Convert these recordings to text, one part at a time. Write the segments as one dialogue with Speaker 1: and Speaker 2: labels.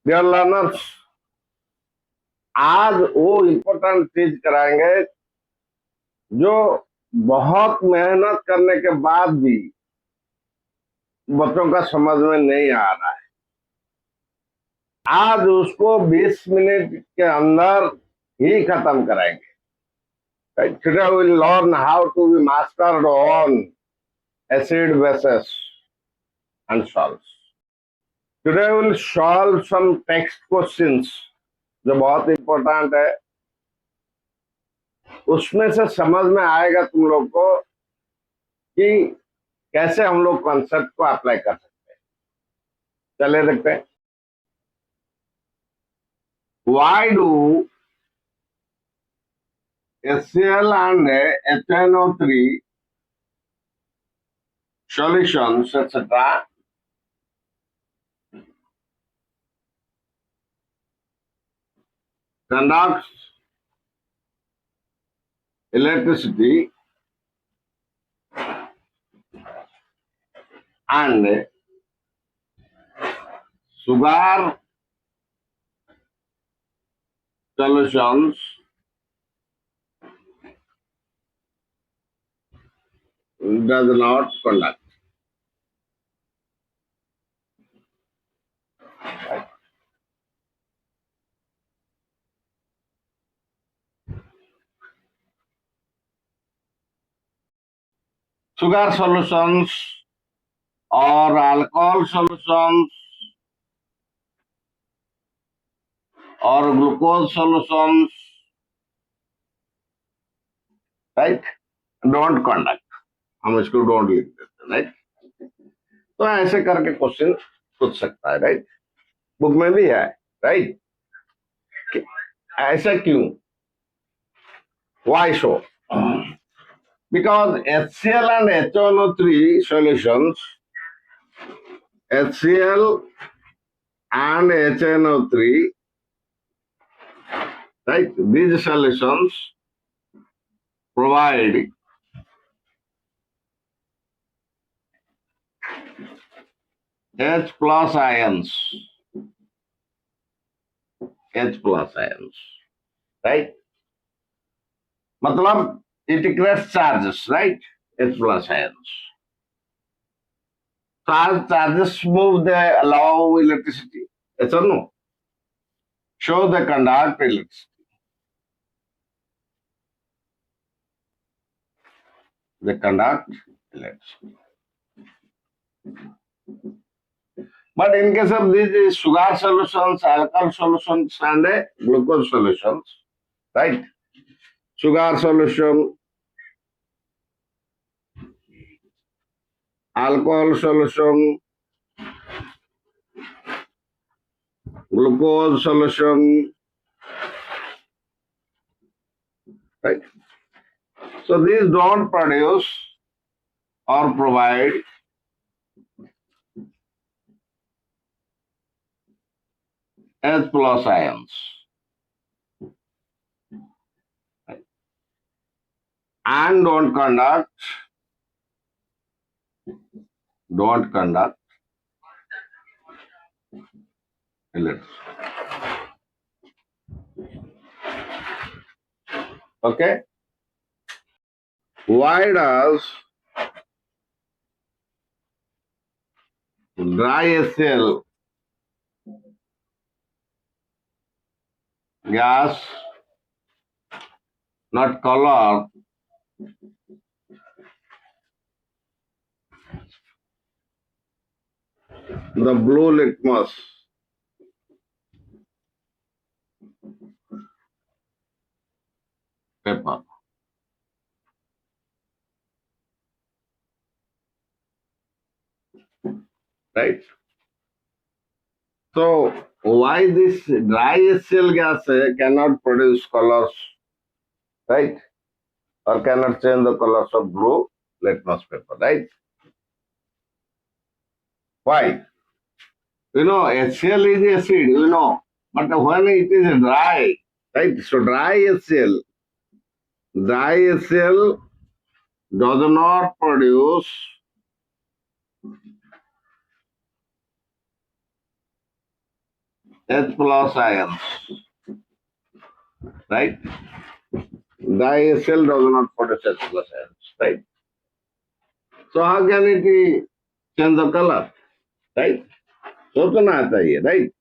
Speaker 1: Dear learners, आज वो important चीज कराएंगे जो बहुत मेहनत करने के बाद भी बच्चों का समझ में नहीं आ रहा है। आज उसको 20 मिनट के अंदर ही खत्म कराएंगे। Today we will learn how to be mastered on acid bases and salts. Today we will solve some text questions जो बहुत इंपॉर्टेंट है। उसमें से समझ में आएगा तुम लोग को कि कैसे हम लोग कॉन्सेप्ट को अप्लाई कर सकते हैं। चलिए देखते हैं। Why do HCl and HNO3 solutions, etc., conducts electricity and sugar solutions does not conduct? Sugar solutions or alcohol solutions or glucose solutions, right, don't conduct. हम इसको डोंट लिख देते, राइट। तो ऐसे करके क्वेश्चन पूछ सकता है, राइट। बुक में भी है, राइट। ऐसा क्यों? Why so? Because HCl and HNO3 solutions, HCl and HNO3, right, these solutions provide H plus ions, right? मतलब it creates charges, right? H plus ions. So as charges move, they allow electricity. Yes or no? So they conduct electricity. They conduct electricity. But in case of these sugar solutions, alcohol solutions, and glucose solutions, right? Sugar solution, alcohol solution, glucose solution, right? So these don't produce or provide H plus ions. And don't conduct electricity. Okay? Why does dry HCl gas not color the blue litmus paper? Right? So why this dry HCl gas cannot produce colors, right? Or cannot change the colors of blue litmus paper, right? Why? HCl is acid, but when it is dry, right? So dry HCl does not produce H plus ions, right? Diacyl does not produce H plus ions, right? So how can it change the color, right? सोचना चाहिए, right?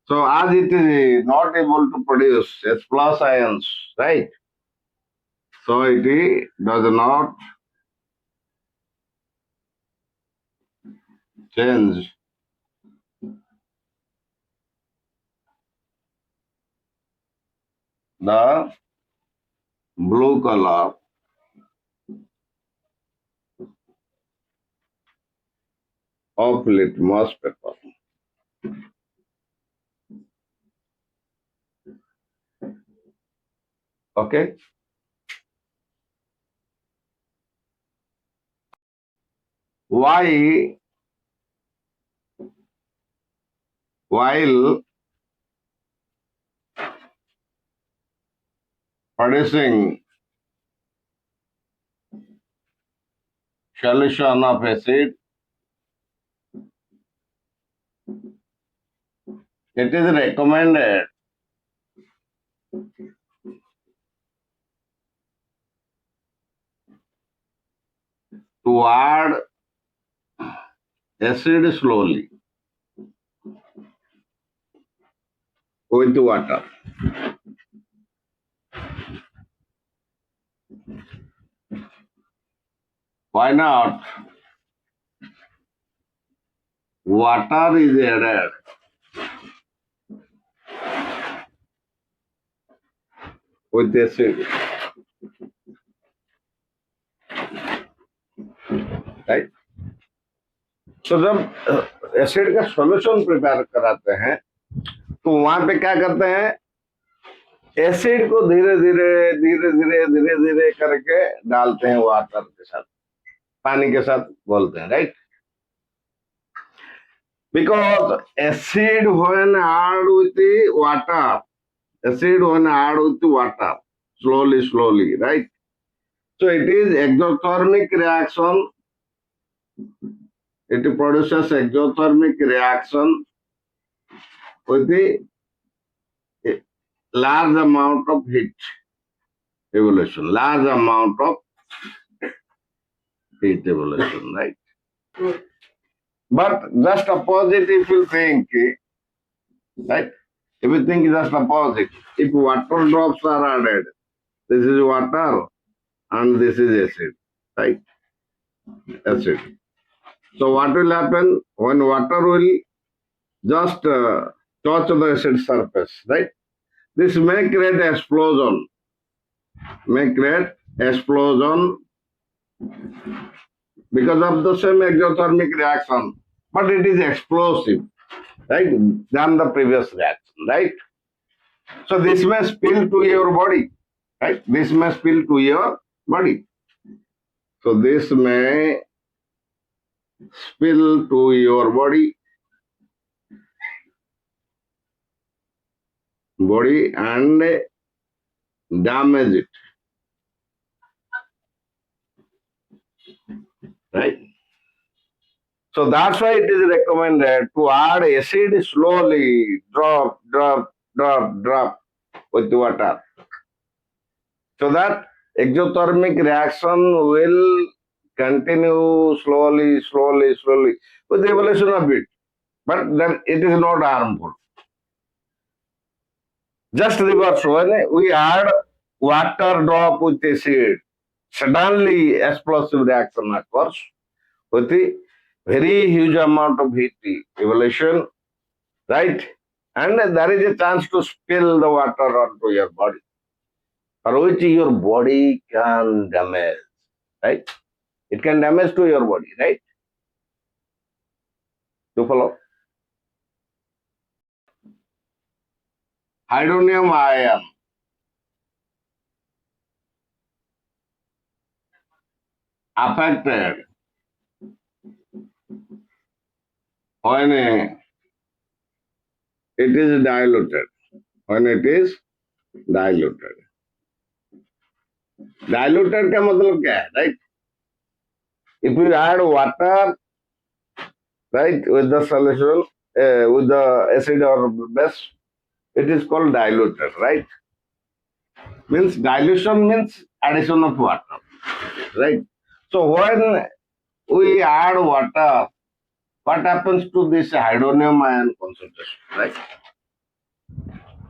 Speaker 1: So as it is not able to produce H plus ions, right? So it does not change the blue color of litmus paper. Okay? Why, while producing solution of acid, it is recommended to add acid slowly with water. Why not? Water is added with acid, right? तो जब acid का solution prepare कराते हैं तो वहां पे क्या करते हैं, एसिड को धीरे धीरे धीरे धीरे धीरे धीरे करके डालते हैं वाटर के साथ, पानी के साथ बोलते हैं, right? Because acid when add with water, acid when add with water slowly, right? So it is exothermic reaction. It produces exothermic reaction with the large amount of heat evolution, large amount of heat evolution, right? But just opposite if you think, right? If you think just opposite, if water drops are added, this is water and this is acid, right? Acid. So what will happen when water will just touch the acid surface, right? This may create explosion, because of the same exothermic reaction, but it is explosive, right, than the previous reaction, right? So this may spill to your body, right? This may spill to your body. So this may spill to your body and damage it, right? So that's why it is recommended to add acid slowly, drop with water, so that exothermic reaction will continue slowly with the evolution of it, but then it is not harmful. Just reverse, when we add water drop with acid, suddenly explosive reaction occurs with the very huge amount of heat evolution, right? And there is a chance to spill the water onto your body, for which your body can damage, right? It can damage to your body, right? You follow? Hydronium ion affected when it is diluted. When it is diluted. Diluted का मतलब क्या है, right? If you add water, right, with the solution, with the acid or base, it is called diluted, right? Means dilution means addition of water, right? So when we add water, what happens to this hydronium ion concentration, right?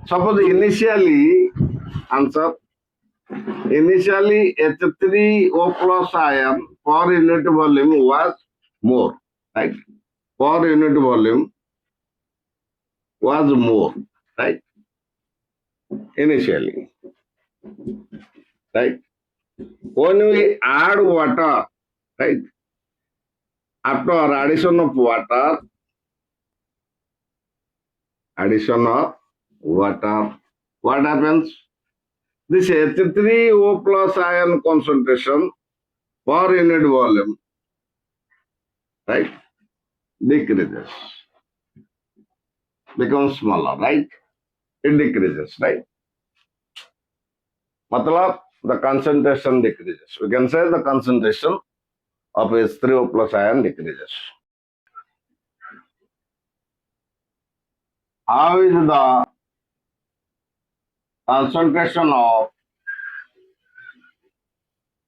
Speaker 1: Suppose initially, answer, initially H3O plus ion per unit volume was more, right? Per unit volume was more, right? Initially, right? When we add water, right? After addition of water, what happens? This H3O plus ion concentration per unit volume, right, decreases, becomes smaller, right? It decreases, right? Matlab, the concentration decreases. We can say the concentration of H3O plus ion decreases. How is the concentration of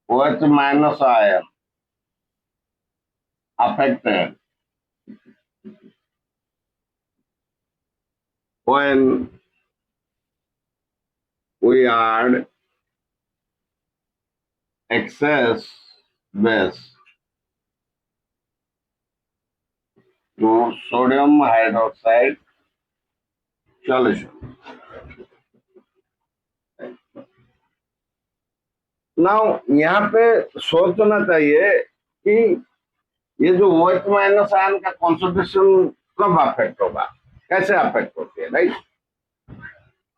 Speaker 1: OH minus ion affected when we add excess base to sodium hydroxide solution? Now यहाँ पे सोचना चाहिए कि ये जो OH minus ion का concentration कब affect होगा, कैसे अफेक्ट होती है, राइट?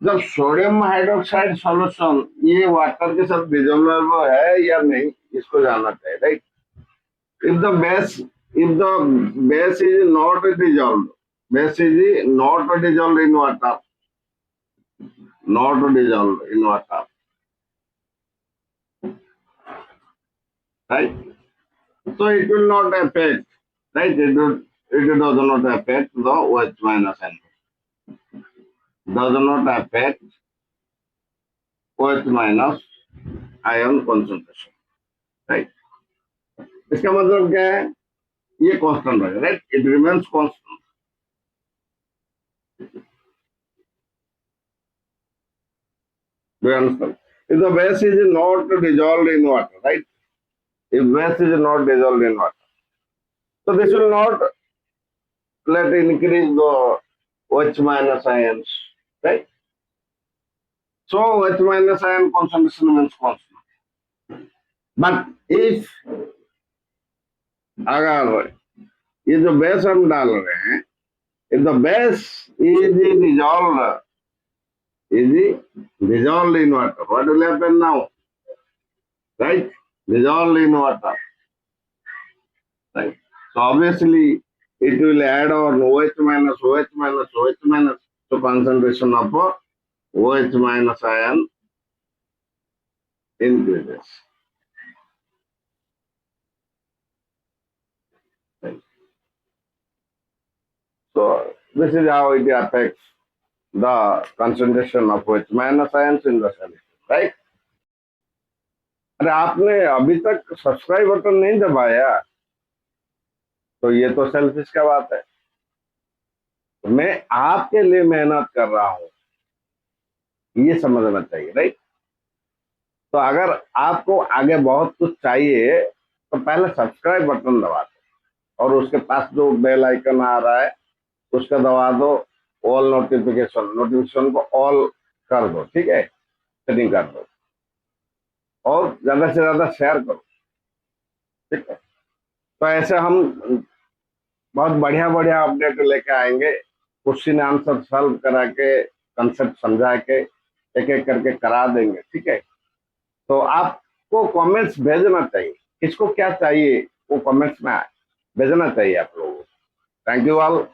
Speaker 1: जब सोडियम हाइड्रोक्साइड सॉल्यूशन ये वाटर के साथ डिजोल्वेबल है या नहीं, इसको जानना चाहिए, right? If the base is not dissolve, base is not dissolve in water, not dissolved in water, right? So it will not affect, right? It does not affect the OH minus ion. Does not affect OH minus ion concentration, right? इसका मतलब क्या है? ये constant रहेगा, right? It remains constant. Do you understand? If the base is not dissolved in water, right? If base is not dissolved in water, so this will not let increase the OH minus ions, right? So OH minus ion concentration means constant. But if अगर ये जो base हम डाल रहे हैं, if the base is dissolved in water, what will happen now? Right? Dissolved in water. Right? So obviously it will add on OH minus, OH minus, OH minus. So concentration of OH minus ion increases. Right? So this is how it affects the concentration of OH minus ions in the solution, right? अरे आपने अभी तक subscribe button नहीं दबाया तो ये तो selfish का बात है। मैं आपके लिए मेहनत कर रहा हूं, ये समझना चाहिए, राइट? तो अगर आपको आगे बहुत कुछ चाहिए तो पहले सब्सक्राइब बटन दबा दो और उसके पास जो बेल आइकन आ रहा है उसका दबा दो, ऑल नोटिफिकेशन को ऑल कर दो, ठीक है? सेटिंग कर दो और ज्यादा से ज्यादा शेयर करो, ठीक है? तो ऐसे हम बहुत बढ़िया बढ़िया अपडेट लेके आएंगे, क्वेश्चन आंसर सॉल्व करा के, कंसेप्ट समझा के, एक एक करके करा देंगे, ठीक है? तो आपको कमेंट्स भेजना चाहिए, किसको क्या चाहिए वो कमेंट्स में भेजना चाहिए आप लोगों को। Thank you all.